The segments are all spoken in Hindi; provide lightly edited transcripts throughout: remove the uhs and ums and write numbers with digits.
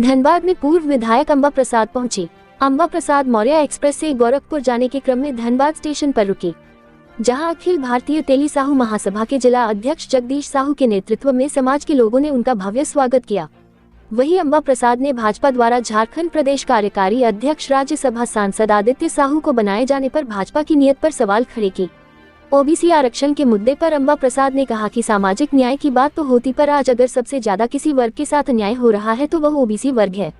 धनबाद में पूर्व विधायक अंबा प्रसाद पहुंची। अंबा प्रसाद मौर्य एक्सप्रेस से गोरखपुर जाने के क्रम में धनबाद स्टेशन पर रुकी, जहां अखिल भारतीय तेली साहू महासभा के जिला अध्यक्ष जगदीश साहू के नेतृत्व में समाज के लोगों ने उनका भव्य स्वागत किया। वहीं अंबा प्रसाद ने भाजपा द्वारा झारखंड प्रदेश कार्यकारी अध्यक्ष राज्यसभा सांसद आदित्य साहू को बनाए जाने पर भाजपा की नीयत पर सवाल खड़े की। ओबीसी आरक्षण के मुद्दे पर अंबा प्रसाद ने कहा कि सामाजिक न्याय की बात तो होती, पर आज अगर सबसे ज्यादा किसी वर्ग के साथ अन्याय हो रहा है तो वह ओबीसी वर्ग है।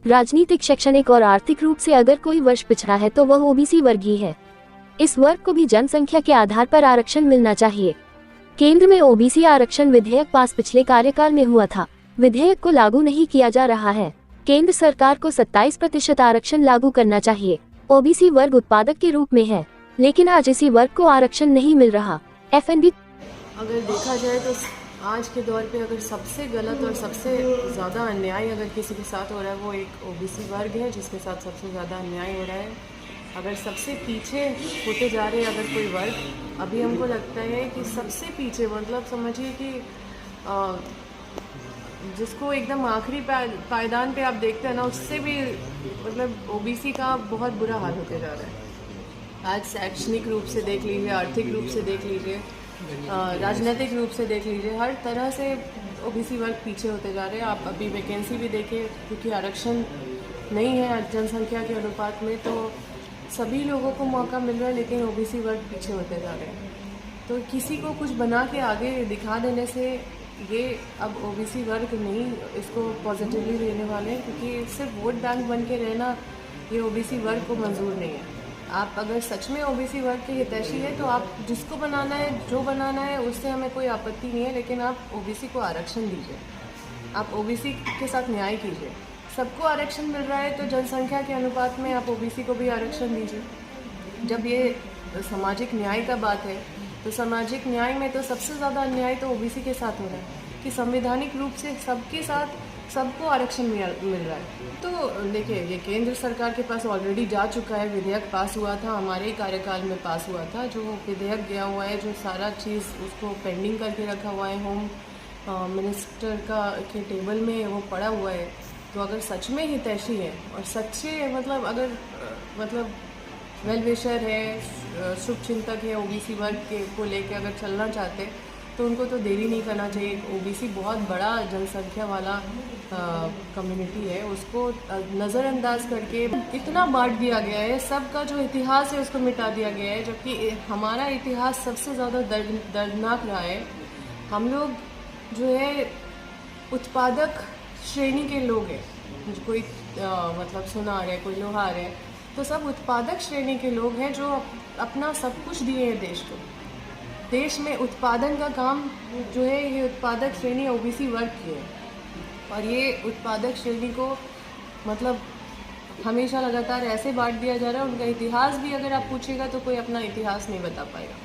राजनीतिक, शैक्षणिक और आर्थिक रूप से अगर कोई वर्ग पिछड़ा है तो वह ओबीसी वर्ग ही है। इस वर्ग को भी जनसंख्या के आधार पर आरक्षण मिलना चाहिए। केंद्र में ओबीसी आरक्षण विधेयक पास पिछले कार्यकाल में हुआ था, विधेयक को लागू नहीं किया जा रहा है। केंद्र सरकार को 27% आरक्षण लागू करना चाहिए। ओबीसी वर्ग उत्पादक के रूप में है, लेकिन आज इसी वर्ग को आरक्षण नहीं मिल रहा। एफएनडी अगर देखा जाए तो आज के दौर पे अगर सबसे गलत और सबसे ज़्यादा अन्याय अगर किसी के साथ हो रहा है वो एक ओबीसी वर्ग है, जिसके साथ सबसे ज़्यादा अन्याय हो रहा है। अगर सबसे पीछे होते जा रहे अगर कोई वर्ग, अभी हमको लगता है कि सबसे पीछे मतलब समझिए कि जिसको एकदम आखिरी पायदान पे आप देखते हैं ना, उससे भी मतलब ओबीसी का बहुत बुरा हाल होते जा रहा है। आज शैक्षणिक रूप से देख लीजिए, आर्थिक रूप से देख लीजिए, राजनीतिक रूप से देख लीजिए, हर तरह से ओबीसी वर्ग पीछे होते जा रहे हैं। आप अभी वैकेंसी भी देखिए, क्योंकि आरक्षण नहीं है जनसंख्या के अनुपात में, तो सभी लोगों को मौका मिल रहा है, लेकिन ओबीसी वर्ग पीछे होते जा रहे हैं। तो किसी को कुछ बना के आगे दिखा देने से ये अब ओबीसी वर्ग नहीं इसको पॉजिटिवली लेने वाले हैं, क्योंकि सिर्फ वोट बैंक बन के रहना ये ओबीसी वर्ग को मंजूर नहीं है। आप अगर सच में ओबीसी वर्ग के हितैषी है तो आप जिसको बनाना है, जो बनाना है, उससे हमें कोई आपत्ति नहीं है, लेकिन आप ओबीसी को आरक्षण दीजिए, आप ओबीसी के साथ न्याय कीजिए। सबको आरक्षण मिल रहा है तो जनसंख्या के अनुपात में आप ओबीसी को भी आरक्षण दीजिए। जब ये सामाजिक न्याय का बात है तो सामाजिक न्याय में तो सबसे ज़्यादा अन्याय तो ओबीसी के साथ हो रहा है कि संवैधानिक रूप से सबके साथ सबको आरक्षण मिल रहा है। तो देखिए, ये केंद्र सरकार के पास ऑलरेडी जा चुका है, विधेयक पास हुआ था, हमारे ही कार्यकाल में पास हुआ था। जो विधेयक गया हुआ है, जो सारा चीज़ उसको पेंडिंग करके रखा हुआ है, होम मिनिस्टर के टेबल में वो पड़ा हुआ है। तो अगर सच में हितैषी है और सच्चे मतलब वेल विशर है, शुभचिंतक है ओबीसी वर्ग के को लेकर अगर चलना चाहते हैं तो उनको तो देरी नहीं करना चाहिए। ओबीसी बहुत बड़ा जनसंख्या वाला कम्युनिटी है, उसको नज़रअंदाज करके इतना बांट दिया गया है, सबका जो इतिहास है उसको मिटा दिया गया है, जबकि हमारा इतिहास सबसे ज़्यादा दर्दनाक रहा है। हम लोग जो है उत्पादक श्रेणी के लोग हैं, कोई मतलब सुनार है, कोई लोहार है, तो सब उत्पादक श्रेणी के लोग हैं जो अपना सब कुछ दिए हैं देश को। देश में उत्पादन का काम जो है ये उत्पादक श्रेणी ओबीसी वर्ग की है, और ये उत्पादक श्रेणी को मतलब हमेशा लगातार ऐसे बांट दिया जा रहा है। उनका इतिहास भी अगर आप पूछेगा तो कोई अपना इतिहास नहीं बता पाएगा।